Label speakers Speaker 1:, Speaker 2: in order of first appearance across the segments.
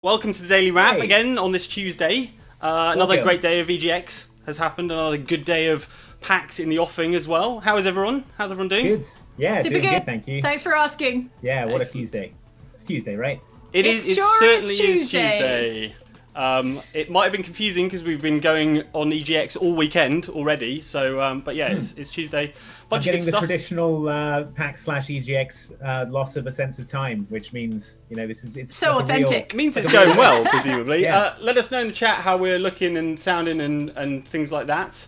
Speaker 1: Welcome to the Daily Wrap
Speaker 2: Hey.
Speaker 1: again on this Tuesday. Another great day of EGX has happened. Another good day of PAX in the offing as well. How is everyone? How's everyone doing?
Speaker 2: Good. Yeah,
Speaker 3: Super
Speaker 2: doing good, thank you.
Speaker 3: Thanks for asking.
Speaker 2: Yeah, what
Speaker 1: Excellent.
Speaker 2: a Tuesday. It's Tuesday, right?
Speaker 1: It
Speaker 3: sure
Speaker 1: certainly
Speaker 3: is
Speaker 1: is
Speaker 3: Tuesday.
Speaker 1: Tuesday. It might have been confusing because we've been going on EGX all weekend already. So, but yeah, it's Tuesday.
Speaker 2: I'm
Speaker 1: Bunch of
Speaker 2: getting
Speaker 1: good
Speaker 2: the
Speaker 1: stuff.
Speaker 2: traditional PAX/EGX loss of a sense of time, which means, you know, it's
Speaker 3: So
Speaker 2: like a real-
Speaker 3: authentic.
Speaker 1: Means it's going well, presumably.
Speaker 2: Yeah.
Speaker 1: Let us know in the chat how we're looking and sounding and things like that.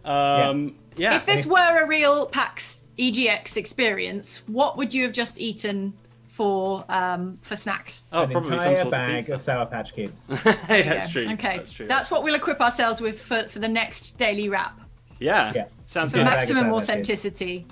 Speaker 1: Yeah.
Speaker 3: If this were a real PAX EGX experience, what would you have just eaten for snacks?
Speaker 1: Oh,
Speaker 2: an
Speaker 1: probably some
Speaker 2: entire
Speaker 1: sort of
Speaker 2: bag
Speaker 1: pizza.
Speaker 2: of Sour Patch Kids.
Speaker 1: Hey, that's true.
Speaker 3: Okay,
Speaker 1: That's true.
Speaker 3: That's what we'll equip ourselves with for the next daily wrap.
Speaker 1: Yeah.
Speaker 2: Yeah.
Speaker 1: Sounds
Speaker 3: For
Speaker 1: good.
Speaker 2: bag of
Speaker 3: maximum
Speaker 2: Sour Patch Kids.
Speaker 3: authenticity.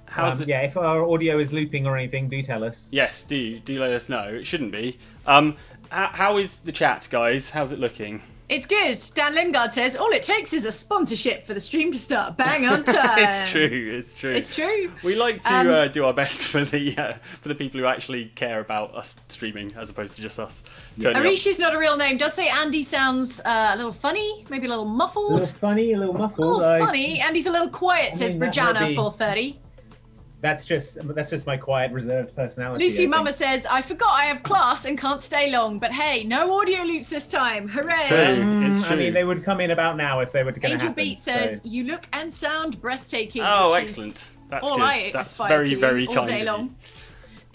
Speaker 1: How's the...
Speaker 2: Yeah, if our audio is looping or anything, do tell us.
Speaker 1: Yes, do let us know. It shouldn't be. How is the chat, guys? How's it looking?
Speaker 3: It's good. Dan Lingard says, all it takes is a sponsorship for the stream to start bang on time.
Speaker 1: It's true. It's true.
Speaker 3: It's true.
Speaker 1: We like to do our best for the people who actually care about us streaming, as opposed to just us turning up.
Speaker 3: Arishi's not a real name. Does say Andy sounds a little funny, maybe a little
Speaker 2: A
Speaker 3: muffled.
Speaker 2: little funny, a little
Speaker 3: A
Speaker 2: muffled.
Speaker 3: little funny. Andy's a little quiet, says
Speaker 2: mean, that might
Speaker 3: Brajana
Speaker 2: be-
Speaker 3: 430.
Speaker 2: That's just my quiet, reserved personality.
Speaker 3: Lucy
Speaker 2: I
Speaker 3: Mama
Speaker 2: think.
Speaker 3: says, I forgot I have class and can't stay long, but hey, no audio loops this time. Hooray!
Speaker 1: It's true. It's true.
Speaker 2: I mean, they would come in about now if they were going to
Speaker 3: Angel
Speaker 2: happen.
Speaker 3: Beat says,
Speaker 2: so-
Speaker 3: you look and sound breathtaking.
Speaker 1: Oh,
Speaker 3: which is
Speaker 1: excellent. That's
Speaker 3: all
Speaker 1: good.
Speaker 3: I
Speaker 1: That's
Speaker 3: aspire
Speaker 1: very,
Speaker 3: to
Speaker 1: very
Speaker 3: all
Speaker 1: kind
Speaker 3: day
Speaker 1: of
Speaker 3: long.
Speaker 1: you.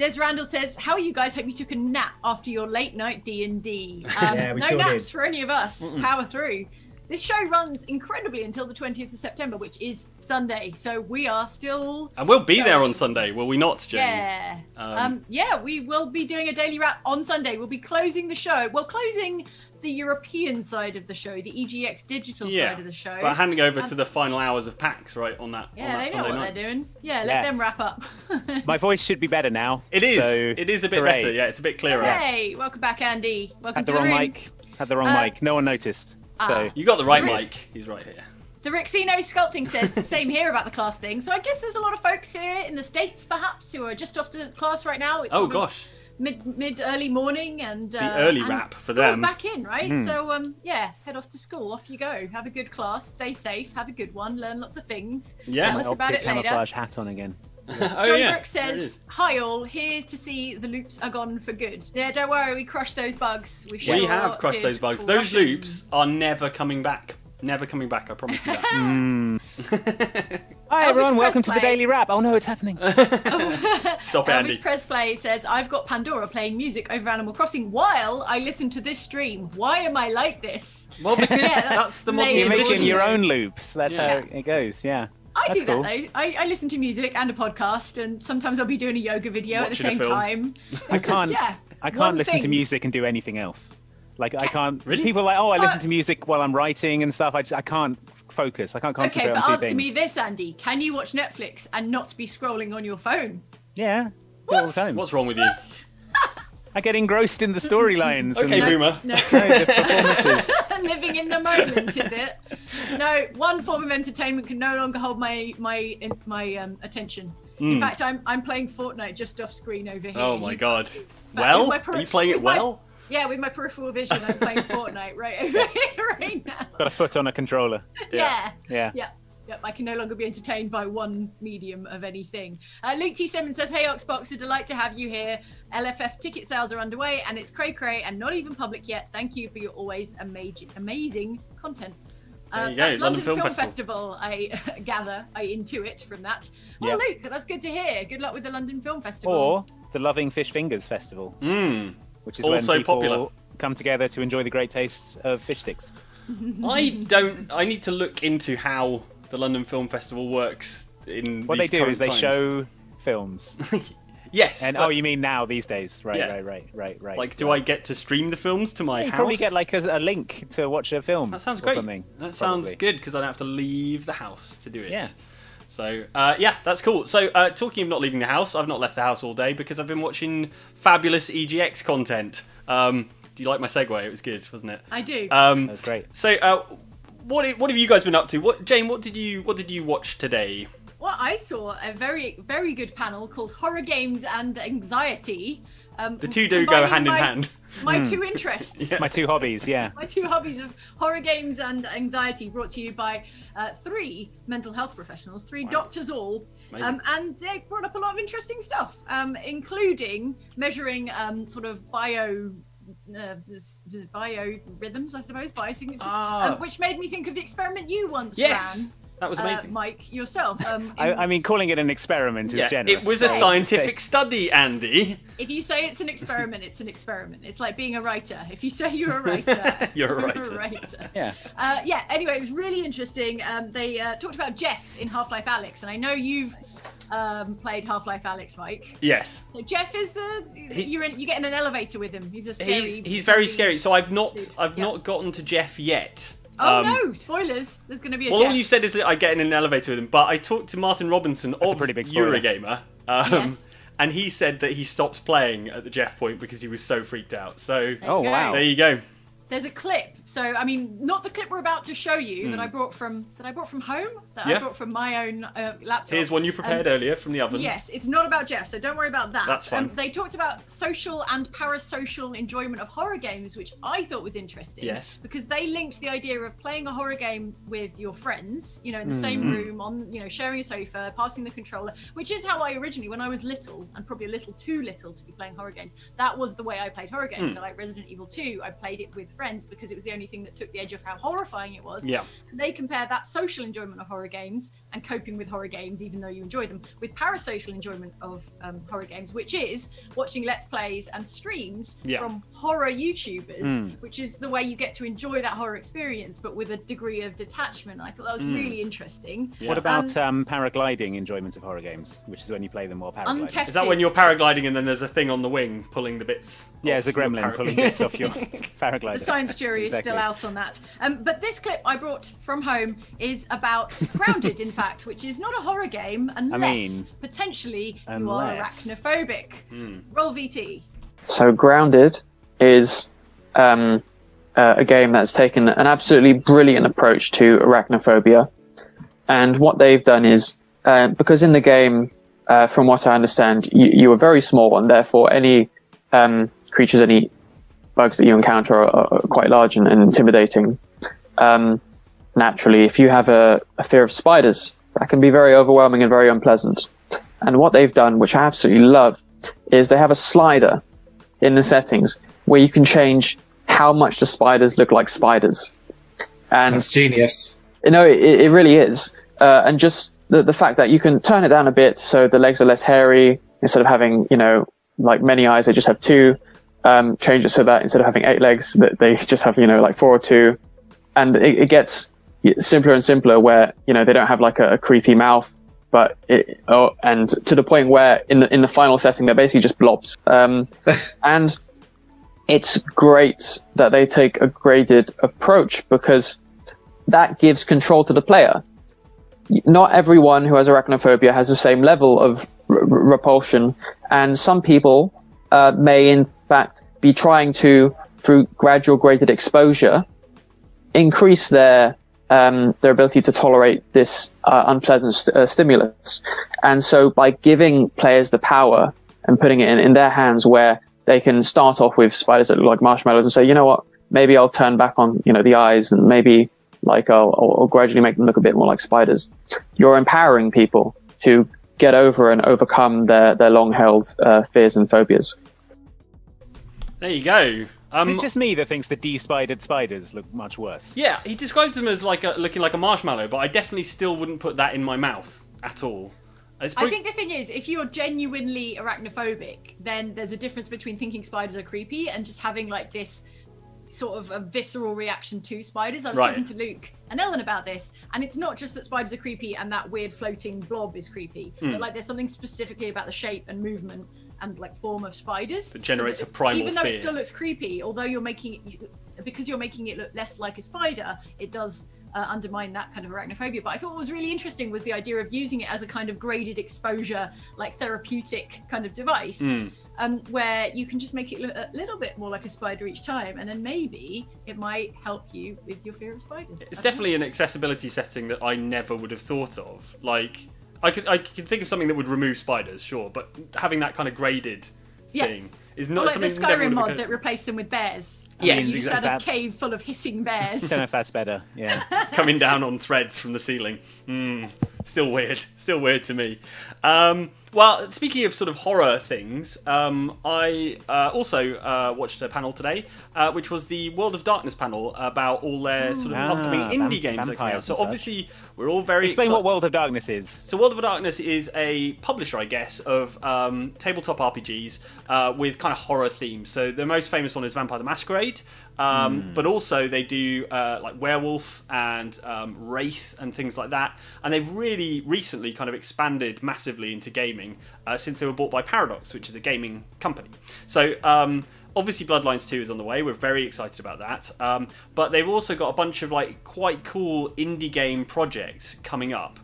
Speaker 3: Des Randall says, how are you guys? Hope you took a nap after your late night D&D.
Speaker 2: Yeah, we
Speaker 3: no
Speaker 2: sure
Speaker 3: naps
Speaker 2: did.
Speaker 3: for any of us. Power through. This show runs incredibly until the 20th of September, which is Sunday. So we are still...
Speaker 1: And we'll be there on Sunday, will we not, Jane?
Speaker 3: Yeah. Yeah, we will be doing a daily wrap on Sunday. We'll be closing the show. Well, closing the European side of the show, the EGX digital
Speaker 1: Yeah.
Speaker 3: side of the show.
Speaker 1: But handing over to the final hours of PAX, right, on that, on
Speaker 3: Yeah,
Speaker 1: that
Speaker 3: they know
Speaker 1: Sunday
Speaker 3: what
Speaker 1: night.
Speaker 3: they're doing. Yeah, let
Speaker 4: Yeah.
Speaker 3: them wrap up.
Speaker 4: My voice should be better now.
Speaker 1: It is.
Speaker 4: So,
Speaker 1: It is a bit
Speaker 4: hooray.
Speaker 1: better. Yeah, it's a bit clearer.
Speaker 3: Hey, welcome back, Andy. Welcome
Speaker 4: Had
Speaker 3: to
Speaker 4: the wrong
Speaker 3: room.
Speaker 4: mic. Had the wrong mic. No one noticed. So
Speaker 1: You got the right
Speaker 3: There is-
Speaker 1: mic. He's right here.
Speaker 3: The Rixino Sculpting says, same here about the class thing. So I guess there's a lot of folks here in the States, perhaps, who are just off to class right now. It's
Speaker 1: Oh,
Speaker 3: sort of
Speaker 1: gosh.
Speaker 3: Mid early morning and the
Speaker 1: early wrap for them.
Speaker 3: back in, right? So yeah, head off to school. Off you go. Have a good class. Stay safe. Have a good one. Learn lots of things.
Speaker 1: Yeah.
Speaker 3: Tell us about
Speaker 4: optic
Speaker 3: it later.
Speaker 4: camouflage hat on again.
Speaker 1: Oh,
Speaker 3: John
Speaker 1: yeah.
Speaker 3: Brooks
Speaker 1: There it
Speaker 3: says,
Speaker 1: is.
Speaker 3: "Hi all, here to see the loops are gone for good. Yeah, don't worry, we crushed those bugs. We
Speaker 1: We have crushed
Speaker 3: did
Speaker 1: those bugs.
Speaker 3: crush
Speaker 1: Those
Speaker 3: 'em.
Speaker 1: loops are never coming back. Never coming back, I promise you that.
Speaker 4: Hi
Speaker 3: Elvis
Speaker 4: everyone, welcome to the
Speaker 3: Presley.
Speaker 4: Daily Wrap. Oh no, it's happening.
Speaker 1: Stop it, Andy.
Speaker 3: Elvis Presley says, I've got Pandora playing music over Animal Crossing while I listen to this stream. Why am I like this?
Speaker 1: Well, because
Speaker 3: Yeah,
Speaker 1: that's the modern
Speaker 3: layered
Speaker 4: You're making
Speaker 1: condition.
Speaker 4: your own loops. That's
Speaker 1: Yeah.
Speaker 4: how it goes. Yeah.
Speaker 3: I
Speaker 4: That's
Speaker 3: do
Speaker 4: cool.
Speaker 3: that though. I listen to music and a podcast, and sometimes I'll be doing a yoga video at the
Speaker 1: Watching a
Speaker 3: same
Speaker 1: film.
Speaker 3: time.
Speaker 4: I can't.
Speaker 3: yeah,
Speaker 4: I
Speaker 3: one
Speaker 4: can't listen to
Speaker 3: thing.
Speaker 4: music and do anything else. Like I can't.
Speaker 1: Really?
Speaker 4: People are like, oh, I listen
Speaker 3: But-
Speaker 4: to music while I'm writing and stuff. I can't focus. I can't concentrate
Speaker 3: Okay, but
Speaker 4: on two
Speaker 3: answer
Speaker 4: things.
Speaker 3: me this, Andy. Can you watch Netflix and not be scrolling on your phone?
Speaker 4: Yeah. Do it all the time.
Speaker 1: What's wrong with you?
Speaker 4: I get engrossed in the storylines.
Speaker 1: Okay,
Speaker 4: and
Speaker 1: Boomer.
Speaker 3: No.
Speaker 4: the performances.
Speaker 3: Living in the moment, is it? No, one form of entertainment can no longer hold my attention. In fact, I'm playing Fortnite just off screen over here.
Speaker 1: Oh my god.
Speaker 3: But
Speaker 1: Well,
Speaker 3: with my
Speaker 1: are you playing it
Speaker 3: with my-
Speaker 1: well?
Speaker 3: Yeah, with my peripheral vision, I'm playing Fortnite right over here right now.
Speaker 4: Got a foot on a controller.
Speaker 3: Yeah.
Speaker 4: Yeah.
Speaker 3: Yep, I can no longer be entertained by one medium of anything. Luke T. Simmons says, hey Oxbox, a delight to have you here. LFF ticket sales are underway and it's cray and not even public yet. Thank you for your always amazing content.
Speaker 1: There you go,
Speaker 3: That's
Speaker 1: London Film
Speaker 3: Festival, I gather. I intuit from that. Well,
Speaker 4: Yep.
Speaker 3: Luke, that's good to hear. Good luck with the London Film Festival.
Speaker 4: Or the Loving Fish Fingers Festival,
Speaker 1: Mmm.
Speaker 4: which is
Speaker 1: Also
Speaker 4: when people
Speaker 1: popular.
Speaker 4: come together to enjoy the great taste of fish sticks.
Speaker 1: I need to look into how the London Film Festival works in
Speaker 4: What they
Speaker 1: these
Speaker 4: do
Speaker 1: current
Speaker 4: is they
Speaker 1: times.
Speaker 4: show films.
Speaker 1: Yes.
Speaker 4: And
Speaker 1: but,
Speaker 4: oh, you mean now these days? Right,
Speaker 1: Yeah.
Speaker 4: right.
Speaker 1: like, do I get to stream the films to my
Speaker 4: You
Speaker 1: house?
Speaker 4: probably get like a link to watch a film.
Speaker 1: That sounds
Speaker 4: or
Speaker 1: great.
Speaker 4: Something,
Speaker 1: That sounds
Speaker 4: probably.
Speaker 1: good because I don't have to leave the house to do it.
Speaker 4: Yeah.
Speaker 1: So, yeah, that's cool. So, talking of not leaving the house, I've not left the house all day because I've been watching fabulous EGX content. Do you like my segue? It was good, wasn't it?
Speaker 3: I do.
Speaker 4: That was great.
Speaker 1: So, what have you guys been up to? Jane, what did you watch today?
Speaker 3: Well, I saw a very, very good panel called Horror Games and Anxiety,
Speaker 1: The two do go hand in hand.
Speaker 3: My two interests.
Speaker 4: My two hobbies, yeah.
Speaker 3: My two hobbies of horror games and anxiety, brought to you by three mental health professionals, three doctors all. And they brought up a lot of interesting stuff, including measuring sort of biorhythms, I suppose, biosignatures, which made me think of the experiment you once ran.
Speaker 1: That was amazing.
Speaker 3: Mike, yourself.
Speaker 4: I mean, calling it an experiment is generous.
Speaker 1: It was a scientific study, Andy.
Speaker 3: If you say it's an experiment, it's an experiment. It's like being a writer. If you say you're a writer,
Speaker 1: you're a writer.
Speaker 4: Yeah.
Speaker 3: Anyway, it was really interesting. They talked about Jeff in Half-Life Alyx, and I know you've played Half-Life Alyx, Mike.
Speaker 1: Yes.
Speaker 3: So Jeff is you get in an elevator with him. He's a scary.
Speaker 1: He's very scary. So I've not gotten to Jeff yet.
Speaker 3: Oh no! Spoilers. There's going to be a.
Speaker 1: Well,
Speaker 3: Jeff.
Speaker 1: all you said is that I get in an elevator with him, but I talked to Martin Robinson of Eurogamer,
Speaker 3: Yes.
Speaker 1: and he said that he stopped playing at the Jeff point because he was so freaked out. So
Speaker 4: wow.
Speaker 1: There you go.
Speaker 3: There's a clip. So I mean, not the clip we're about to show you that I brought from home. I brought from my own laptop.
Speaker 1: Here's one you prepared earlier from the oven.
Speaker 3: Yes, it's not about Jeff, so don't worry about that.
Speaker 1: That's fine.
Speaker 3: They talked about social and parasocial enjoyment of horror games, which I thought was interesting.
Speaker 1: Yes.
Speaker 3: Because they linked the idea of playing a horror game with your friends, in the same room, sharing a sofa, passing the controller, which is how I originally, when I was little, and probably a little too little to be playing horror games, that was the way I played horror games. So like Resident Evil 2, I played it with friends because it was the only thing that took the edge of how horrifying it was.
Speaker 1: Yeah.
Speaker 3: And they compare that social enjoyment of horror games and coping with horror games, even though you enjoy them, with parasocial enjoyment of horror games, which is watching Let's Plays and streams from horror YouTubers, which is the way you get to enjoy that horror experience, but with a degree of detachment. I thought that was really interesting.
Speaker 1: Yeah.
Speaker 4: What about paragliding enjoyment of horror games, which is when you play them while paragliding?
Speaker 3: Untested.
Speaker 1: Is that when you're paragliding and then there's a thing on the wing pulling the bits?
Speaker 4: Yeah, it's a gremlin pulling bits off your paraglider.
Speaker 3: The science jury is still out on that. But this clip I brought from home is about Grounded, in fact, which is not a horror game unless potentially you are arachnophobic. Roll VT.
Speaker 5: So Grounded is a game that's taken an absolutely brilliant approach to arachnophobia. And what they've done is, because in the game, from what I understand, you are very small, and therefore any creatures, any bugs that you encounter are quite large and intimidating. Naturally, if you have a fear of spiders, that can be very overwhelming and very unpleasant. And what they've done, which I absolutely love, is they have a slider in the settings where you can change how much the spiders look like spiders. And
Speaker 6: that's genius.
Speaker 5: It really is. And just the fact that you can turn it down a bit so the legs are less hairy, instead of having, like many eyes, they just have two. Change it so that instead of having 8 legs, that they just have, like 4 or 2. And it gets simpler and simpler where, they don't have like a creepy mouth, but and to the point where in the final setting, they're basically just blobs. And it's great that they take a graded approach because that gives control to the player. Not everyone who has arachnophobia has the same level of repulsion, and some people may in fact be trying to, through gradual graded exposure, increase their ability to tolerate this unpleasant stimulus. And so by giving players the power and putting it in their hands where they can start off with spiders that look like marshmallows and say, you know what, maybe I'll turn back on, the eyes, and maybe like I'll gradually make them look a bit more like spiders. You're empowering people to get over and overcome their long-held fears and phobias.
Speaker 1: There you go.
Speaker 4: Is it just me that thinks the de-spidered spiders look much worse?
Speaker 1: Yeah, he describes them as looking like a marshmallow, but I definitely still wouldn't put that in my mouth at all.
Speaker 3: I think the thing is, if you're genuinely arachnophobic, then there's a difference between thinking spiders are creepy and just having like this sort of a visceral reaction to spiders. I was talking to Luke and Ellen about this, and it's not just that spiders are creepy and that weird floating blob is creepy, but like there's something specifically about the shape and movement and like form of spiders
Speaker 1: that generates a primal
Speaker 3: even though
Speaker 1: fear.
Speaker 3: It still looks creepy, although you're making it, because you're making it look less like a spider, it does undermine that kind of arachnophobia. But I thought what was really interesting was the idea of using it as a kind of graded exposure, like therapeutic kind of device, where you can just make it look a little bit more like a spider each time, and then maybe it might help you with your fear of spiders.
Speaker 1: It's definitely an accessibility setting that I never would have thought of. Like, I could think of something that would remove spiders, sure, but having that kind of graded thing is
Speaker 3: Or
Speaker 1: not
Speaker 3: like the
Speaker 1: something that never
Speaker 3: Skyrim
Speaker 1: would have
Speaker 3: mod
Speaker 1: occurred.
Speaker 3: that replaced them with bears.
Speaker 1: Yes,
Speaker 3: you just had
Speaker 1: exactly.
Speaker 3: a cave full of hissing bears.
Speaker 4: Don't know if that's better. Yeah.
Speaker 1: Coming down on threads from the ceiling. Still weird. Still weird to me. Well, speaking of sort of horror things, I also watched a panel today, which was the World of Darkness panel about all their sort of upcoming indie games that are coming out.
Speaker 4: vampires
Speaker 1: So
Speaker 4: and such.
Speaker 1: obviously, we're all very
Speaker 4: Explain
Speaker 1: excited.
Speaker 4: what World of Darkness is.
Speaker 1: So World of Darkness is a publisher, I guess, of tabletop RPGs with kind of horror themes. So the most famous one is Vampire the Masquerade, but also they do like Werewolf and Wraith and things like that. And they've really recently kind of expanded massively into gaming since they were bought by Paradox, which is a gaming company. So obviously Bloodlines 2 is on the way. We're very excited about that. But they've also got a bunch of like quite cool indie game projects coming up.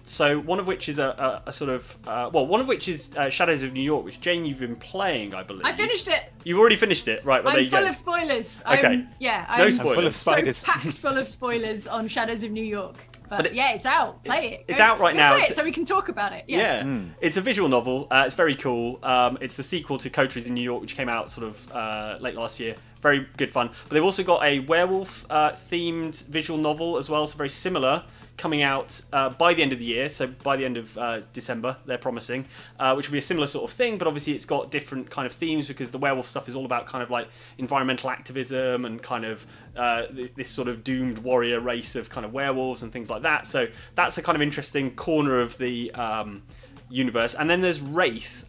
Speaker 1: So one of which is a sort of one of which is Shadows of New York, which Jane you've been playing, I believe.
Speaker 3: I finished it.
Speaker 1: You've already finished it, right? Well, there
Speaker 3: I'm
Speaker 1: you
Speaker 3: full
Speaker 1: go.
Speaker 3: of spoilers.
Speaker 1: Okay.
Speaker 3: I'm
Speaker 1: No spoilers.
Speaker 4: Full of
Speaker 3: so
Speaker 4: spiders.
Speaker 3: packed full of spoilers on Shadows of New York. But yeah, it's out. Play it.
Speaker 1: it's out right now.
Speaker 3: Play
Speaker 1: It's-
Speaker 3: it so we can talk about it. Yeah.
Speaker 1: Yeah, it's a visual novel. It's very cool. It's the sequel to Coteries in New York, which came out sort of late last year. Very good fun. But they've also got a werewolf themed visual novel as well, so very similar, coming out by the end of the year. So by the end of December, they're promising, which will be a similar sort of thing. But obviously, it's got different kind of themes because the werewolf stuff is all about kind of like environmental activism and kind of this sort of doomed warrior race of kind of werewolves and things like that. So that's a kind of interesting corner of the universe. And then there's Wraith,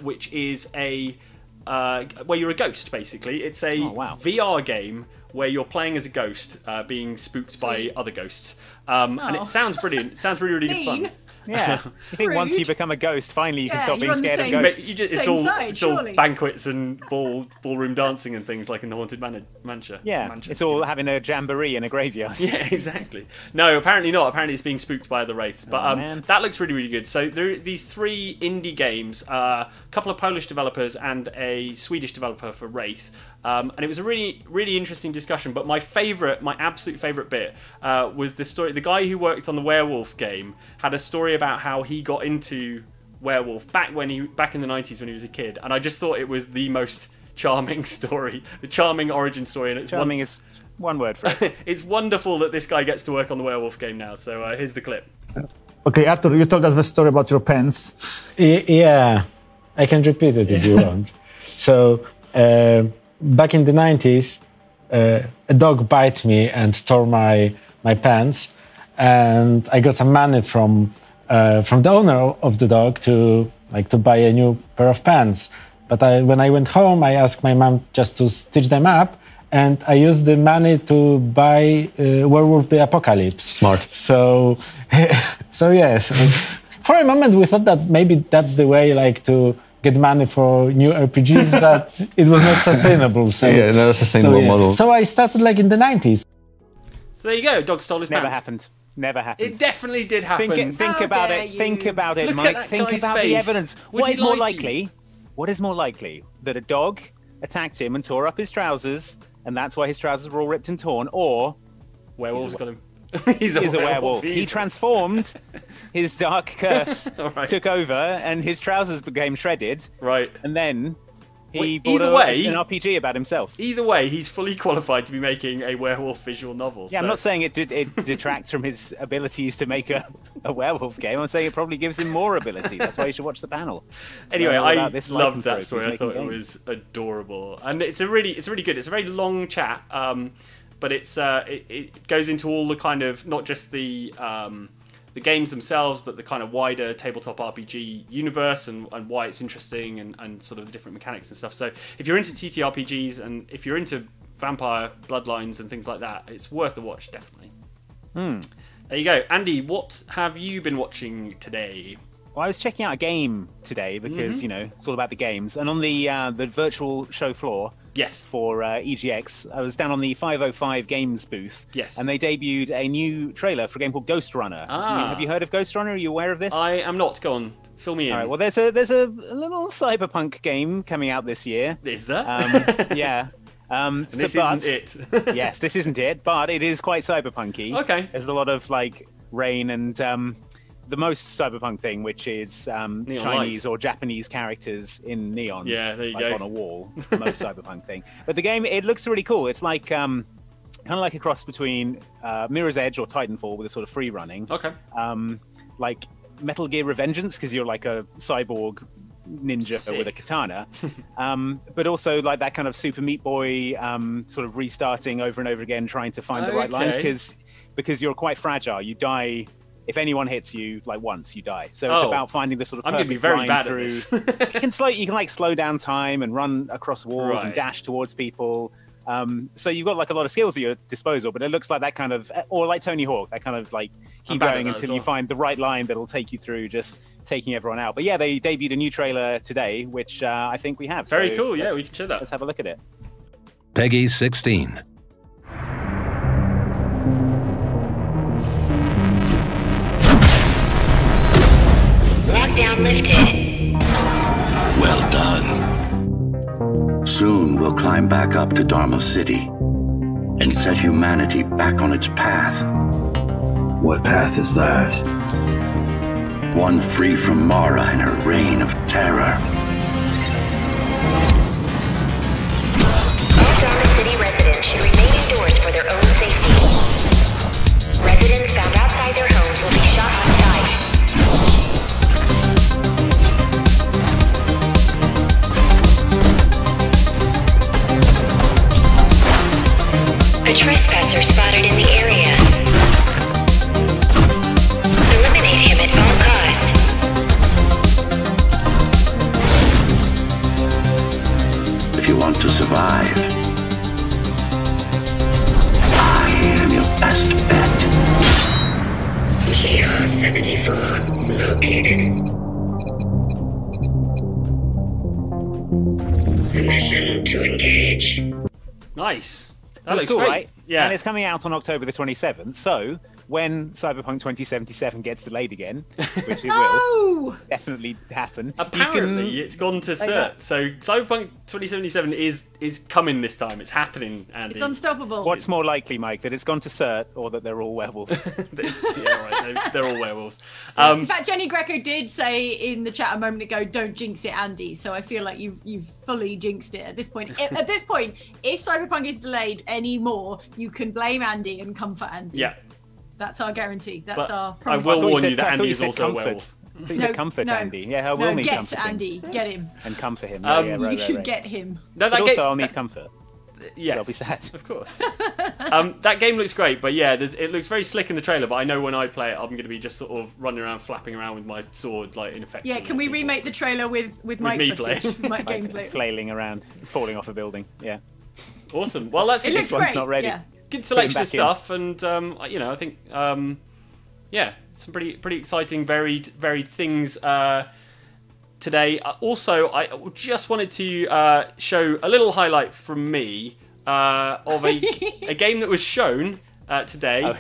Speaker 1: which is a where you're a ghost, basically. It's a VR game where you're playing as a ghost, being spooked by other ghosts. And it sounds brilliant. It sounds really, really good fun.
Speaker 3: Mean.
Speaker 4: Yeah. You think once you become a ghost, finally you can
Speaker 3: Yeah,
Speaker 4: stop being
Speaker 3: you're on the
Speaker 4: scared of
Speaker 3: same-
Speaker 4: ghosts.
Speaker 1: It's
Speaker 3: Same
Speaker 1: all
Speaker 3: side,
Speaker 1: it's all
Speaker 3: surely.
Speaker 1: banquets and ballroom dancing and things like in the Haunted Mansion.
Speaker 4: Yeah, it's all having a jamboree in a graveyard.
Speaker 1: Yeah, exactly. No, apparently not. Apparently it's being spooked by other wraiths. But
Speaker 4: man.
Speaker 1: that looks really, really good. So there are these 3 indie games, a couple of Polish developers and a Swedish developer for Wraith. And it was a really, really interesting discussion. But my absolute favourite bit was the story. The guy who worked on the Werewolf game had a story about how he got into Werewolf back in the 90s when he was a kid. And I just thought it was the most charming story, the charming origin story. And it's
Speaker 4: Charming is one word for it.
Speaker 1: it's wonderful that this guy gets to work on the Werewolf game now. So here's the clip.
Speaker 6: Okay, Arthur, you told us the story about your pens.
Speaker 7: Yeah, I can repeat it if you want. So, back in the 90s, a dog bit me and tore my pants, and I got some money from the owner of the dog to buy a new pair of pants. But when I went home, I asked my mom just to stitch them up, and I used the money to buy Werewolf the Apocalypse.
Speaker 8: Smart.
Speaker 7: So yes, for a moment we thought that maybe that's the way, to get money for new RPGs, but it was not sustainable. So
Speaker 8: Yeah, not a sustainable model.
Speaker 7: So I started in the 90s.
Speaker 1: So there you go. Dog stole his
Speaker 4: Never
Speaker 1: pants.
Speaker 4: happened. Never happened.
Speaker 1: It definitely did happen.
Speaker 4: Think
Speaker 3: How
Speaker 4: about
Speaker 3: dare
Speaker 4: it. Think
Speaker 3: you.
Speaker 4: about it,
Speaker 1: Look at
Speaker 4: Mike.
Speaker 1: that
Speaker 4: Think
Speaker 1: guy's
Speaker 4: about the
Speaker 1: face.
Speaker 4: evidence.
Speaker 1: Would
Speaker 4: What
Speaker 1: he
Speaker 4: is more
Speaker 1: lie to you?
Speaker 4: likely? What is more likely? That a dog attacked him and tore up his trousers, and that's why his trousers were all ripped and torn, or
Speaker 1: Werewolf's got him.
Speaker 4: he's a werewolf. He transformed, his dark curse
Speaker 1: All right.
Speaker 4: took over, and his trousers became shredded,
Speaker 1: Right.
Speaker 4: and then he
Speaker 1: Wait,
Speaker 4: bought
Speaker 1: either way-
Speaker 4: an RPG about himself.
Speaker 1: Either way, he's fully qualified to be making a werewolf visual novel.
Speaker 4: Yeah, I'm not saying it detracts from his abilities to make a werewolf game. I'm saying it probably gives him more ability. That's why you should watch the panel.
Speaker 1: Anyway,
Speaker 4: Learn all
Speaker 1: I
Speaker 4: about this
Speaker 1: loved that
Speaker 4: lycanthrope
Speaker 1: story.
Speaker 4: who's
Speaker 1: I thought it
Speaker 4: making
Speaker 1: was adorable, and it's really good. It's a very long chat, but it goes into all the kind of not just the games themselves, but the kind of wider tabletop RPG universe and why it's interesting and sort of the different mechanics and stuff. So if you're into TTRPGs and if you're into Vampire Bloodlines and things like that, it's worth a watch, definitely. There you go. Andy, what have you been watching today?
Speaker 4: Well, I was checking out a game today because it's all about the games, and on the virtual show floor.
Speaker 1: Yes.
Speaker 4: For EGX, I was down on the 505 Games booth.
Speaker 1: Yes.
Speaker 4: And they debuted a new trailer for a game called Ghost Runner. Have you heard of Ghost Runner? Are you aware of this?
Speaker 1: I am not. Go on, fill me in.
Speaker 4: All right. Well, there's a little cyberpunk game coming out this year.
Speaker 1: Is there?
Speaker 4: Yeah.
Speaker 1: This isn't it.
Speaker 4: Yes, this isn't it, but it is quite cyberpunky.
Speaker 1: Okay.
Speaker 4: There's a lot of rain and the most cyberpunk thing, which is Chinese
Speaker 1: lights.
Speaker 4: or Japanese characters in neon.
Speaker 1: Yeah, there you
Speaker 4: like
Speaker 1: go.
Speaker 4: on a wall. The most cyberpunk thing. But the game, it looks really cool. It's like kind of like a cross between Mirror's Edge or Titanfall with a sort of free running.
Speaker 1: Okay.
Speaker 4: Like Metal Gear Revengeance, because you're like a cyborg ninja
Speaker 1: Sick.
Speaker 4: with a katana, but also like that kind of Super Meat Boy sort of restarting over and over again, trying to find the right lines,
Speaker 1: Okay.
Speaker 4: because you're quite fragile. You die if anyone hits you like once, you die. So it's
Speaker 1: Oh.
Speaker 4: about finding the sort of
Speaker 1: I'm
Speaker 4: perfect
Speaker 1: going to be very
Speaker 4: line
Speaker 1: bad
Speaker 4: through.
Speaker 1: at this.
Speaker 4: You can like slow down time and run across walls and
Speaker 1: Right.
Speaker 4: dash towards people. So you've got like a lot of skills at your disposal, but it looks like that kind of, or like Tony Hawk, that kind of like keep
Speaker 1: bad at
Speaker 4: going
Speaker 1: that
Speaker 4: until
Speaker 1: as
Speaker 4: you
Speaker 1: well.
Speaker 4: find the right line that'll take you through, just taking everyone out. But yeah, they debuted a new trailer today, which I think we have.
Speaker 1: Very
Speaker 4: So
Speaker 1: cool. Yeah,
Speaker 4: let's-
Speaker 1: we can show that.
Speaker 4: Let's have a look at it.
Speaker 8: Peggy 16.
Speaker 9: Lockdown lifted.
Speaker 10: Well done. Soon we'll climb back up to Dharma City and set humanity back on its path.
Speaker 11: What path is that?
Speaker 10: One free from Mara and her reign of terror.
Speaker 9: All Dharma City residents should remain indoors for their own safety. Residents found outside their homes will be shot on sight. A trespasser spotted in the area. Eliminate him at all cost.
Speaker 10: If you want to survive, I am your best bet.
Speaker 9: KR 74 located. Permission to engage.
Speaker 1: Nice. That
Speaker 4: That's
Speaker 1: looks
Speaker 4: cool,
Speaker 1: great.
Speaker 4: right?
Speaker 1: Yeah.
Speaker 4: And it's coming out on October the 27th. So when Cyberpunk 2077 gets delayed again, which it will
Speaker 3: Oh!
Speaker 4: definitely happen,
Speaker 1: Apparently, it's gone to
Speaker 4: Like
Speaker 1: cert.
Speaker 4: that.
Speaker 1: So Cyberpunk 2077 is coming this time. It's happening, Andy.
Speaker 3: It's unstoppable.
Speaker 4: What's more likely, Mike, that it's gone to cert or that they're all werewolves?
Speaker 1: Yeah, right. They're all werewolves.
Speaker 3: In fact, Jenny Greco did say in the chat a moment ago, "Don't jinx it, Andy." So I feel like you've fully jinxed it at this point. At this point, if Cyberpunk is delayed any more, you can blame Andy and comfort Andy.
Speaker 1: Yeah.
Speaker 3: That's our guarantee. That's
Speaker 1: But
Speaker 3: our
Speaker 1: I
Speaker 3: promise.
Speaker 1: will
Speaker 4: thought you
Speaker 1: warn
Speaker 4: said-
Speaker 1: you that
Speaker 4: I thought
Speaker 1: Andy
Speaker 4: you
Speaker 1: is
Speaker 4: said
Speaker 1: also a
Speaker 4: comfort.
Speaker 1: werewolf.
Speaker 4: I thought you said comfort
Speaker 3: no.
Speaker 4: Andy. Yeah, I will
Speaker 3: No,
Speaker 4: need
Speaker 3: get
Speaker 4: comforting.
Speaker 3: Andy. Get him.
Speaker 4: And comfort him.
Speaker 1: Um,
Speaker 4: yeah,
Speaker 3: You
Speaker 4: right,
Speaker 3: should
Speaker 4: right.
Speaker 3: get him.
Speaker 1: No,
Speaker 4: But
Speaker 1: that
Speaker 4: also,
Speaker 1: game.
Speaker 4: I'll need comfort.
Speaker 1: Yes,
Speaker 4: I'll be sad.
Speaker 1: Of course. That game looks great, but yeah, it looks very slick in the trailer. But I know when I play it, I'm going to be just sort of running around, flapping around with my sword, like ineffective.
Speaker 3: Yeah, can we remake the trailer with Mike
Speaker 1: me
Speaker 3: footage?
Speaker 1: playing.
Speaker 3: Mike gameplay.
Speaker 4: Flailing around, falling off a building. Yeah.
Speaker 1: Awesome. Well, that's
Speaker 3: It
Speaker 1: a
Speaker 3: looks
Speaker 1: good,
Speaker 4: one's
Speaker 3: great.
Speaker 4: not ready.
Speaker 3: Yeah.
Speaker 1: good selection of
Speaker 4: back in.
Speaker 1: stuff, and I think yeah, some pretty exciting, varied things today. Also, I just wanted to show a little highlight from me of a game that was shown today.
Speaker 4: Oh.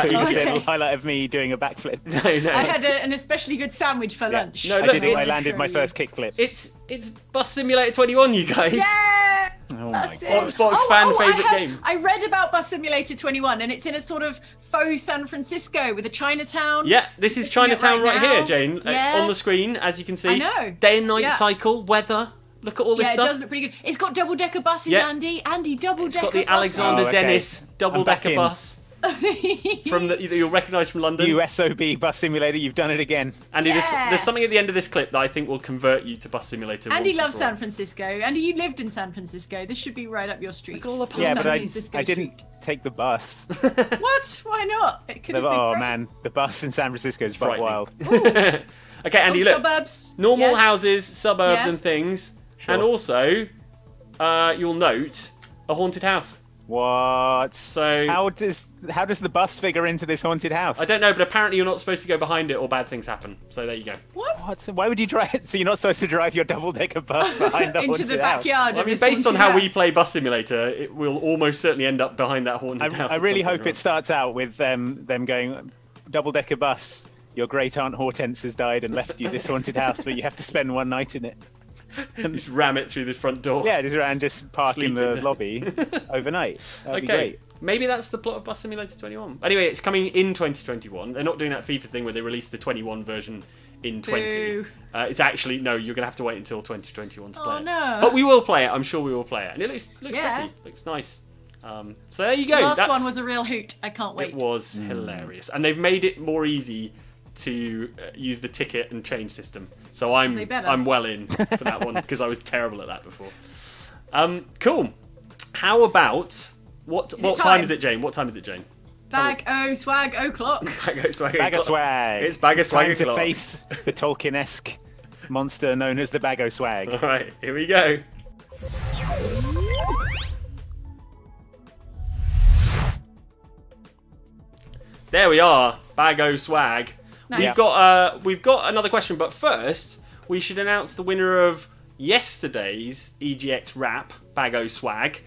Speaker 4: You just said
Speaker 3: Okay.
Speaker 4: a highlight of me doing a backflip.
Speaker 1: No.
Speaker 3: I had an especially good sandwich for lunch.
Speaker 1: No,
Speaker 4: I
Speaker 1: look,
Speaker 4: did it. I
Speaker 1: it's-
Speaker 4: landed my first kickflip.
Speaker 1: It's Bus Simulator 21, you guys.
Speaker 3: Yeah!
Speaker 4: Oh my
Speaker 3: That's
Speaker 4: god.
Speaker 3: it.
Speaker 1: Xbox fan favourite
Speaker 3: I
Speaker 1: game.
Speaker 3: I read about Bus Simulator 21, and it's in a sort of faux San Francisco with a Chinatown.
Speaker 1: Yeah, this is
Speaker 3: Looking at
Speaker 1: Chinatown right
Speaker 3: now.
Speaker 1: here, Jane,
Speaker 3: Yeah.
Speaker 1: on the screen, as you can see.
Speaker 3: I know.
Speaker 1: Day and night
Speaker 3: Yeah.
Speaker 1: cycle, weather. Look at all this
Speaker 3: Yeah, it
Speaker 1: stuff.
Speaker 3: does look pretty good. It's got double-decker buses,
Speaker 1: Yeah.
Speaker 3: Andy. Andy, double-decker
Speaker 1: It's got the
Speaker 3: buses.
Speaker 1: Alexander
Speaker 4: Oh, okay.
Speaker 1: Dennis
Speaker 4: I'm
Speaker 1: double-decker
Speaker 4: back in.
Speaker 1: bus from that you'll recognise from London.
Speaker 4: You SOB bus simulator, you've done it again.
Speaker 1: Andy,
Speaker 3: Yeah.
Speaker 1: there's something at the end of this clip that I think will convert you to Bus Simulator.
Speaker 3: Andy
Speaker 1: once and
Speaker 3: loves
Speaker 1: for all.
Speaker 3: San Francisco. Andy, you lived in San Francisco. This should be right up your street.
Speaker 1: Look at all the
Speaker 4: Yeah,
Speaker 1: San
Speaker 4: but I
Speaker 3: Francisco
Speaker 4: didn't take the bus.
Speaker 3: What? Why not? It could have been
Speaker 4: Oh
Speaker 3: great.
Speaker 4: man, the bus in San Francisco is quite
Speaker 1: frightening.
Speaker 4: wild.
Speaker 1: Okay, Andy, look.
Speaker 3: Suburbs.
Speaker 1: Normal
Speaker 3: Yeah.
Speaker 1: houses, suburbs,
Speaker 3: Yeah.
Speaker 1: and things,
Speaker 4: Sure.
Speaker 1: and also you'll note a haunted house.
Speaker 4: What?
Speaker 1: So
Speaker 4: How does the bus figure into this haunted house?
Speaker 1: I don't know, but apparently you're not supposed to go behind it, or bad things happen. So there you go.
Speaker 4: What? Why would you drive? So you're not supposed to drive your double-decker bus behind a
Speaker 3: Into
Speaker 4: haunted
Speaker 3: the
Speaker 4: house?
Speaker 3: backyard.
Speaker 1: I
Speaker 3: of
Speaker 1: mean,
Speaker 3: this
Speaker 1: based on
Speaker 3: haunted
Speaker 1: how we
Speaker 3: house.
Speaker 1: play Bus Simulator, it will almost certainly end up behind that haunted house.
Speaker 4: I
Speaker 1: at
Speaker 4: really
Speaker 1: some point,
Speaker 4: hope
Speaker 1: right?
Speaker 4: it starts out with them going, double-decker bus. Your great aunt Hortense has died and left you this haunted house, but you have to spend one night in it.
Speaker 1: Just ram it through the front door.
Speaker 4: Yeah, just park
Speaker 1: Sleep
Speaker 4: in the
Speaker 1: in.
Speaker 4: lobby overnight. That'd be
Speaker 1: Okay,
Speaker 4: great.
Speaker 1: maybe that's the plot of Bus Simulator 21. Anyway, it's coming in 2021. They're not doing that FIFA thing where they release the 21 version in 20.
Speaker 3: Boo.
Speaker 1: It's actually, no, you're going to have to wait until 2021 to play it.
Speaker 3: no.
Speaker 1: But we will play it. I'm sure we will play it. And it looks
Speaker 3: Yeah.
Speaker 1: pretty. Looks nice. So there you go.
Speaker 3: The last
Speaker 1: That's,
Speaker 3: one was a real hoot. I can't wait.
Speaker 1: It was hilarious. And they've made it more easy to use the ticket and change system. So
Speaker 3: They better.
Speaker 1: I'm well in for that one because I was terrible at that before. Cool. How about what time
Speaker 3: time?
Speaker 1: is it, Jane? What time is it, Jane?
Speaker 3: Bag o swag o'clock.
Speaker 1: Bag of swag.
Speaker 4: Bag of swag.
Speaker 1: It's bag of swag
Speaker 4: time to
Speaker 1: o'clock.
Speaker 4: face the Tolkien-esque monster known as the Bag o swag.
Speaker 1: All right, here we go. There we are, Bago Swag.
Speaker 3: Nice.
Speaker 1: We've got another question, but first we should announce the winner of yesterday's EGX Wrap Bago Swag,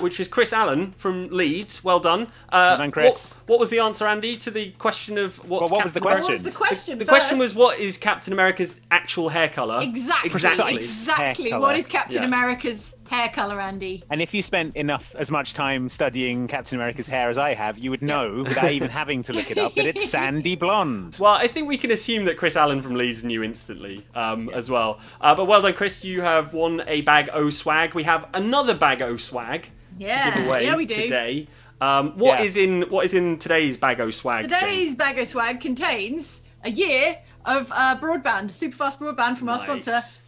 Speaker 1: which is Chris Allen from Leeds. Well done.
Speaker 4: Well done, Chris.
Speaker 1: What was the answer, Andy, to the question of what
Speaker 4: was the
Speaker 3: What
Speaker 4: question?
Speaker 3: was the question?
Speaker 1: The question was, what is Captain America's actual hair colour?
Speaker 3: Exactly.
Speaker 1: Exactly.
Speaker 3: Exactly.
Speaker 4: Hair
Speaker 3: What
Speaker 4: colour.
Speaker 3: is Captain
Speaker 1: Yeah.
Speaker 3: America's hair color, Andy?
Speaker 4: And if you spent as much time studying Captain America's hair as I have, you would know, without even having to look it up, that it's sandy blonde.
Speaker 1: Well, I think we can assume that Chris Allen from Leeds knew instantly as well. But well done, Chris. You have won a Bag O Swag. We have another Bag O Swag to give away
Speaker 3: Yeah, we do.
Speaker 1: today. What is in today's Bag O Swag? Jane?
Speaker 3: Today's Bag o Swag contains a year of broadband, superfast broadband from our
Speaker 1: Nice.
Speaker 3: sponsor,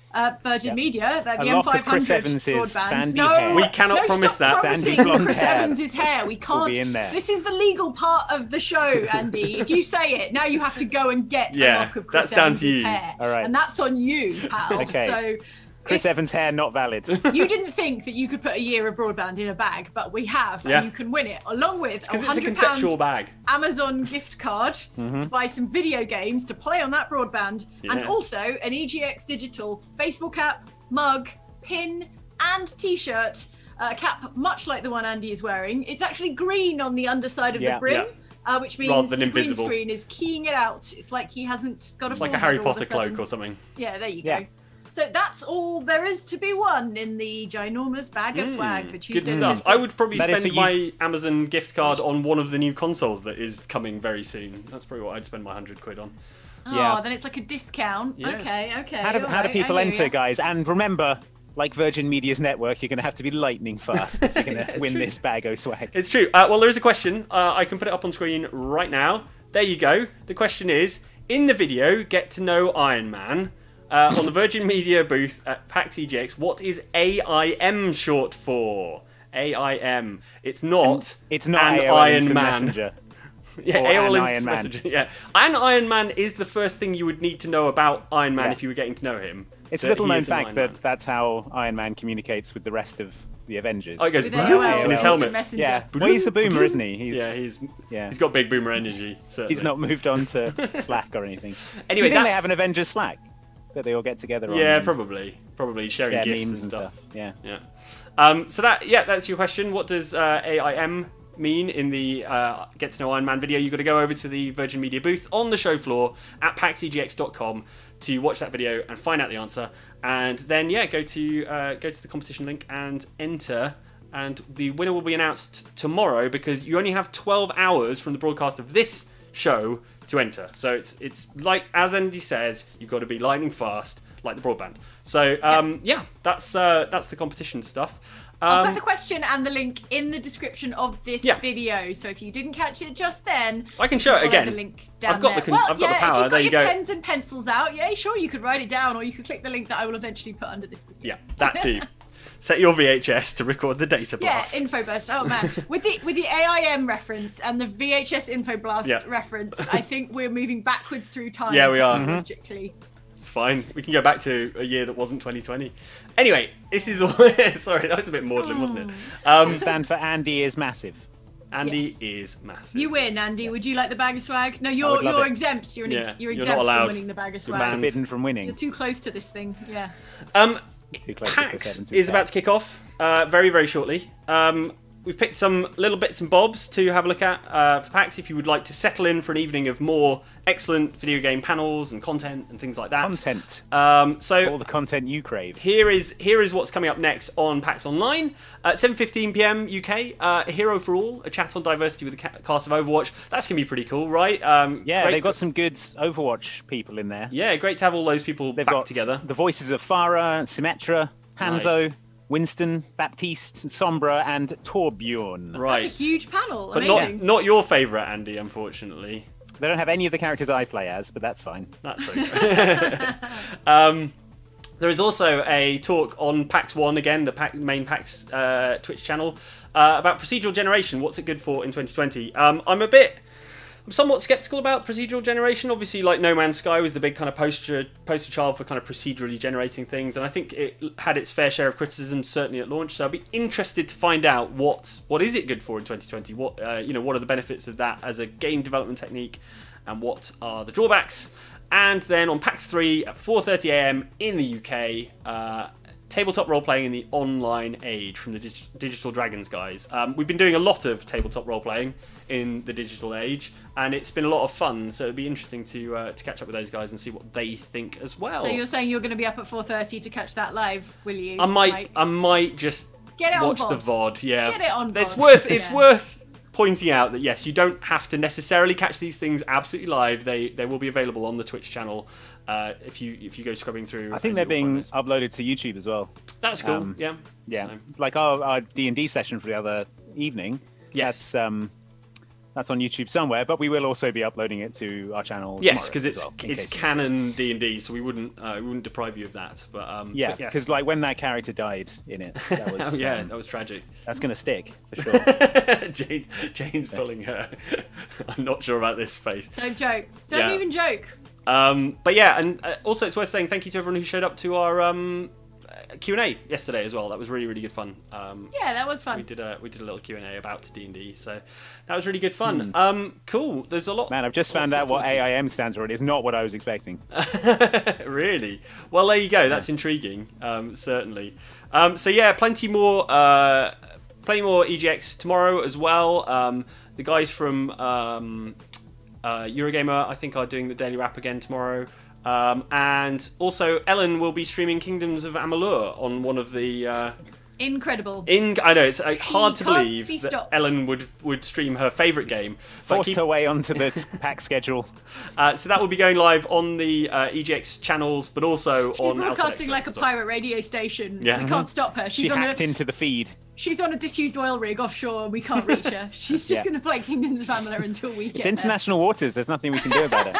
Speaker 3: Virgin Media. The
Speaker 4: A lock of
Speaker 3: M500
Speaker 4: Chris Evans's
Speaker 3: broadband.
Speaker 4: sandy
Speaker 3: no,
Speaker 4: hair.
Speaker 1: We cannot
Speaker 3: no,
Speaker 1: promise
Speaker 3: stop
Speaker 1: that.
Speaker 3: promising
Speaker 4: Sandy blonde
Speaker 3: Chris
Speaker 4: hair
Speaker 3: Evans's hair. We can't.
Speaker 4: be in there.
Speaker 3: This is the legal part of the show, Andy. If you say it, now you have to go and get a
Speaker 1: Yeah,
Speaker 3: lock of Chris
Speaker 1: that's down
Speaker 3: Evans's
Speaker 1: to you.
Speaker 3: hair.
Speaker 4: All right.
Speaker 3: And that's on you, pal.
Speaker 4: Okay.
Speaker 3: So
Speaker 4: Chris
Speaker 3: it's-
Speaker 4: Evans' hair not valid.
Speaker 3: You didn't think that you could put a year of broadband in a bag, but we have,
Speaker 1: Yeah.
Speaker 3: and you can win it along with
Speaker 1: Because
Speaker 3: a
Speaker 1: it's a
Speaker 3: £100
Speaker 1: conceptual bag.
Speaker 3: Amazon gift card to buy some video games to play on that broadband, and
Speaker 1: Yeah.
Speaker 3: also an EGX Digital baseball cap, mug, pin, and T-shirt. A cap much like the one Andy is wearing. It's actually green on the underside of
Speaker 4: Yeah.
Speaker 3: the brim. Which means
Speaker 1: Rather than
Speaker 3: the green
Speaker 1: invisible.
Speaker 3: screen is keying it out. It's like he hasn't got
Speaker 1: It's
Speaker 3: a
Speaker 1: like a
Speaker 3: bald
Speaker 1: Harry
Speaker 3: head all of
Speaker 1: Potter
Speaker 3: a sudden.
Speaker 1: cloak or something.
Speaker 3: Yeah, there you
Speaker 4: Yeah.
Speaker 3: go. So that's all there is to be won in the ginormous Bag of Swag for Tuesday.
Speaker 1: Good stuff. I would probably
Speaker 4: That is
Speaker 1: spend
Speaker 4: for
Speaker 1: my Amazon gift card on one of the new consoles that is coming very soon. That's probably what I'd spend my £100 on.
Speaker 3: Oh,
Speaker 4: Yeah.
Speaker 3: then it's like a discount.
Speaker 1: Yeah.
Speaker 3: Okay.
Speaker 4: How do
Speaker 3: alright,
Speaker 4: people
Speaker 3: I hear
Speaker 4: enter,
Speaker 3: ya.
Speaker 4: guys? And remember, like Virgin Media's network, you're going to have to be lightning fast if you're going to win
Speaker 1: true.
Speaker 4: this Bag o swag.
Speaker 1: It's true. Well, there is a question. I can put it up on screen right now. There you go. The question is, in the video, Get to Know Iron Man, on the Virgin Media booth at PAX EGX, what is AIM short for? AIM. It's not
Speaker 4: It's not
Speaker 1: an
Speaker 4: AOL
Speaker 1: Iron
Speaker 4: Instant
Speaker 1: Man.
Speaker 4: Messenger.
Speaker 1: Yeah,
Speaker 4: Or
Speaker 1: AOL
Speaker 4: an
Speaker 1: Instant
Speaker 4: Iron Man.
Speaker 1: Messenger. Yeah, an Iron Man is the first thing you would need to know about Iron Man
Speaker 4: Yeah.
Speaker 1: if you were getting to know him.
Speaker 4: It's a
Speaker 1: that
Speaker 4: little
Speaker 1: he
Speaker 4: known
Speaker 1: is an
Speaker 4: fact
Speaker 1: Iron
Speaker 4: that
Speaker 1: Man.
Speaker 4: that's how Iron Man communicates with the rest of the Avengers.
Speaker 1: Oh, he goes
Speaker 3: With
Speaker 1: "Brrr,"
Speaker 3: AOL
Speaker 1: in his
Speaker 3: Instant
Speaker 1: helmet.
Speaker 3: Messenger.
Speaker 4: Yeah, well, he's a boomer, isn't he?
Speaker 1: He's got big boomer energy. Certainly.
Speaker 4: He's not moved on to Slack or anything.
Speaker 1: Anyway,
Speaker 4: Do you think they
Speaker 1: that's-
Speaker 4: have an Avengers Slack that they all get together on?
Speaker 1: Yeah,
Speaker 4: and
Speaker 1: probably sharing
Speaker 4: share
Speaker 1: gifs
Speaker 4: memes
Speaker 1: and stuff.
Speaker 4: Yeah.
Speaker 1: Yeah. So that's your question. What does AIM mean in the Get to Know Iron Man video? You've got to go over to the Virgin Media booth on the show floor at paxegx.com to watch that video and find out the answer. And then go to the competition link and enter. And the winner will be announced tomorrow because you only have 12 hours from the broadcast of this show to enter. So it's like, as Andy says, you've got to be lightning fast like the broadband. So that's the competition stuff.
Speaker 3: I'll put the question and the link in the description of this
Speaker 1: Yeah.
Speaker 3: video. So if you didn't catch it just then,
Speaker 1: I can show it
Speaker 3: follow
Speaker 1: again.
Speaker 3: The link down
Speaker 1: I've got
Speaker 3: there.
Speaker 1: I've got the power.
Speaker 3: If you've got
Speaker 1: There you
Speaker 3: your
Speaker 1: go.
Speaker 3: pens and pencils out, yeah, sure, you could write it down, or you could click the link that I will eventually put under this video.
Speaker 1: Yeah, that too. Set your VHS to record the data
Speaker 3: Yeah,
Speaker 1: blast.
Speaker 3: Infoburst. Oh man, with the AIM reference and the VHS Infoblast reference, I think we're moving backwards through time.
Speaker 1: Yeah, we are.
Speaker 3: Technologically.
Speaker 1: It's fine. We can go back to a year that wasn't 2020. Anyway, this is all. Sorry, that was a bit maudlin, wasn't it?
Speaker 4: Stand for Andy is massive.
Speaker 1: Andy is massive.
Speaker 3: You win, Andy. Would you like the bag of swag? No,
Speaker 4: would
Speaker 3: you're
Speaker 4: love it.
Speaker 3: exempt. You're
Speaker 1: Yeah,
Speaker 3: you're
Speaker 1: you're
Speaker 3: exempt
Speaker 1: not allowed.
Speaker 3: from winning the bag of
Speaker 1: You're
Speaker 3: swag.
Speaker 1: banned.
Speaker 4: Forbidden from winning.
Speaker 3: You're too close to this thing. Yeah.
Speaker 4: Too close to Chris
Speaker 1: PAX
Speaker 4: Evans'
Speaker 1: is
Speaker 4: hair.
Speaker 1: about to kick off very, very shortly. we've picked some little bits and bobs to have a look at for PAX if you would like to settle in for an evening of more excellent video game panels and content and things like that.
Speaker 4: Content.
Speaker 1: So
Speaker 4: all the content you crave.
Speaker 1: Here is what's coming up next on PAX Online at 7:15 p.m. UK. A Hero for All, a chat on diversity with the cast of Overwatch. That's gonna be pretty cool, right?
Speaker 4: Yeah, they've got some good Overwatch people in there.
Speaker 1: Yeah, great to have all those people back together.
Speaker 4: The voices of Farah, Symmetra, Hanzo.
Speaker 1: Nice.
Speaker 4: Winston, Baptiste, Sombra, and Torbjorn.
Speaker 1: Right.
Speaker 3: That's a huge panel.
Speaker 1: But
Speaker 3: Amazing.
Speaker 1: not your favourite, Andy, unfortunately.
Speaker 4: They don't have any of the characters I play as, but that's fine.
Speaker 1: That's okay. There is also a talk on PAX 1, again, the main PAX Twitch channel, about procedural generation. What's it good for in 2020? I'm somewhat skeptical about procedural generation. Obviously, like No Man's Sky was the big kind of poster child for kind of procedurally generating things, and I think it had its fair share of criticism certainly at launch. So I'd be interested to find out what is it good for in 2020. What what are the benefits of that as a game development technique, and what are the drawbacks? And then on PAX 3 at 4:30 AM in the UK. Tabletop role-playing in the online age from the Digital Dragons guys. We've been doing a lot of tabletop role-playing in the digital age, and it's been a lot of fun, so it'd be interesting to catch up with those guys and see what they think as well.
Speaker 3: So you're saying you're going to be up at 4:30 to catch that live, will you?
Speaker 1: I might just
Speaker 3: get it
Speaker 1: watch
Speaker 3: on
Speaker 1: the VOD, yeah.
Speaker 3: Get it on VOD.
Speaker 1: It's worth pointing out that yes, you don't have to necessarily catch these things absolutely live. They will be available on the Twitch channel if you go scrubbing through.
Speaker 4: I think they're being uploaded to YouTube as well.
Speaker 1: That's cool. Yeah.
Speaker 4: So. Like our D&D session for the other evening.
Speaker 1: Yes.
Speaker 4: That's on YouTube somewhere, but we will also be uploading it to our channel.
Speaker 1: Yes, because it's canon D&D, so we wouldn't deprive you of that. But
Speaker 4: yeah, because like when that character died in it, that was
Speaker 1: that was tragic.
Speaker 4: That's gonna stick for sure.
Speaker 1: Jane's pulling her. I'm not sure about this face.
Speaker 3: Don't joke. Don't even joke.
Speaker 1: But yeah, and also it's worth saying thank you to everyone who showed up to our Q&A yesterday as well. That was really good fun.
Speaker 3: Yeah, that was fun.
Speaker 1: We did a little Q&A about D&D, so that was really good fun. Cool. There's a lot.
Speaker 4: Man, I've just found out what AIM stands for. It is not what I was expecting.
Speaker 1: Really? Well, there you go. That's intriguing. Certainly. So yeah, plenty more EGX tomorrow as well. The guys from Eurogamer, I think, are doing the daily wrap again tomorrow. And also, Ellen will be streaming Kingdoms of Amalur on one of the...
Speaker 3: Incredible.
Speaker 1: I know, it's hard to believe that Ellen would stream her favourite game.
Speaker 4: Forced her way onto this pack schedule.
Speaker 1: So that will be going live on the EGX channels, but also
Speaker 3: She's
Speaker 1: on...
Speaker 3: broadcasting like a pirate radio station.
Speaker 1: Yeah.
Speaker 3: We can't stop her.
Speaker 4: She hacked into the feed.
Speaker 3: She's on a disused oil rig offshore and we can't reach her. She's just going to play Kingdoms of Amalur until we get
Speaker 4: It's international waters. There's nothing we can do about it.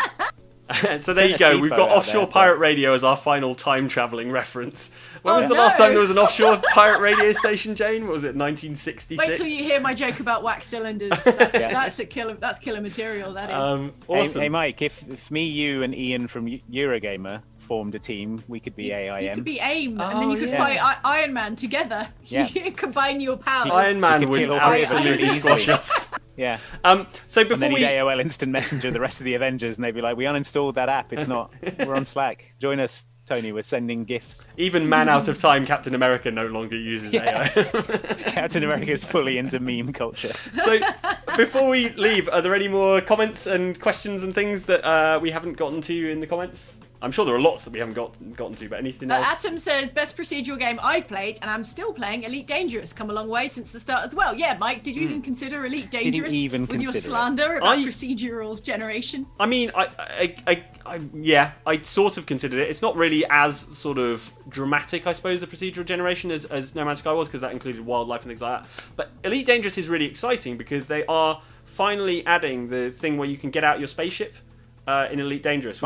Speaker 1: So there you go. We've got offshore pirate radio as our final time traveling reference. When was the last time there was an offshore pirate radio station, Jane? What was it, 1966?
Speaker 3: Wait till you hear my joke about wax cylinders. That's killer material. That is.
Speaker 1: Awesome.
Speaker 4: Hey Mike, if me, you, and Ian from Eurogamer formed a team, we could be AIM.
Speaker 3: You could be AIM, and then you could fight Iron Man together.
Speaker 4: Yeah.
Speaker 3: You combine your powers.
Speaker 1: Iron Man would absolutely squash us.
Speaker 4: Yeah.
Speaker 1: So before
Speaker 4: and then he'd AOL Instant Messenger the rest of the Avengers, and they'd be like, "We uninstalled that app. It's not. We're on Slack. Join us, Tony. We're sending gifts."
Speaker 1: Even Man Out of Time, Captain America no longer uses AI.
Speaker 4: Captain America is fully into meme culture.
Speaker 1: So before we leave, are there any more comments and questions and things that we haven't gotten to in the comments? I'm sure there are lots that we haven't gotten to, but anything else?
Speaker 3: Atom says, best procedural game I've played, and I'm still playing, Elite Dangerous. Come a long way since the start as well. Yeah, Mike, did you even consider Elite Dangerous with your slander about procedural generation?
Speaker 1: I mean, I sort of considered it. It's not really as sort of dramatic, I suppose, the procedural generation as No Man's Sky was, because that included wildlife and things like that. But Elite Dangerous is really exciting because they are finally adding the thing where you can get out your spaceship. In Elite Dangerous,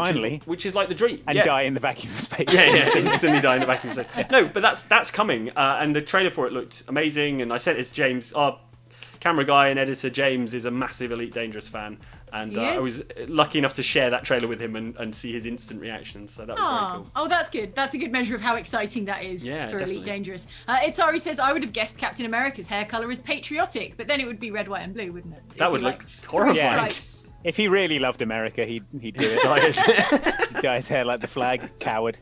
Speaker 1: which is like the dream,
Speaker 4: and die in the vacuum of space.
Speaker 1: Yeah, instantly die in the vacuum of space. No, but that's coming, and the trailer for it looked amazing. And I sent it to James, our camera guy and editor. James is a massive Elite Dangerous fan, and I was lucky enough to share that trailer with him and see his instant reaction. So that was very cool.
Speaker 3: Oh, that's good. That's a good measure of how exciting that is for definitely. Elite Dangerous. Itzari says, I would have guessed Captain America's hair colour is patriotic, but then it would be red, white, and blue, wouldn't it?
Speaker 1: That would look horrifying.
Speaker 4: If he really loved America, he'd do it. He'd dye his hair like the flag, coward.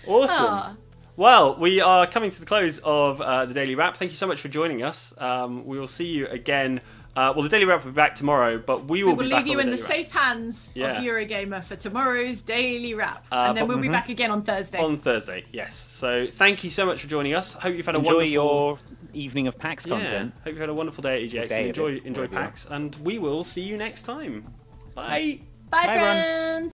Speaker 1: Awesome. Well, we are coming to the close of the Daily Wrap. Thank you so much for joining us. We will see you again. The Daily Wrap will be back tomorrow, but we will be back
Speaker 3: leave you
Speaker 1: on
Speaker 3: in the
Speaker 1: Daily
Speaker 3: safe hands of Eurogamer for tomorrow's Daily Wrap. And then we'll be back again on Thursday.
Speaker 1: On Thursday, yes. So thank you so much for joining us. Hope you've had a
Speaker 4: Enjoy
Speaker 1: wonderful...
Speaker 4: your evening of PAX content.
Speaker 1: Hope you've had a wonderful day at EGX and enjoy PAX. And we will see you next time. Bye.
Speaker 3: Bye, friends.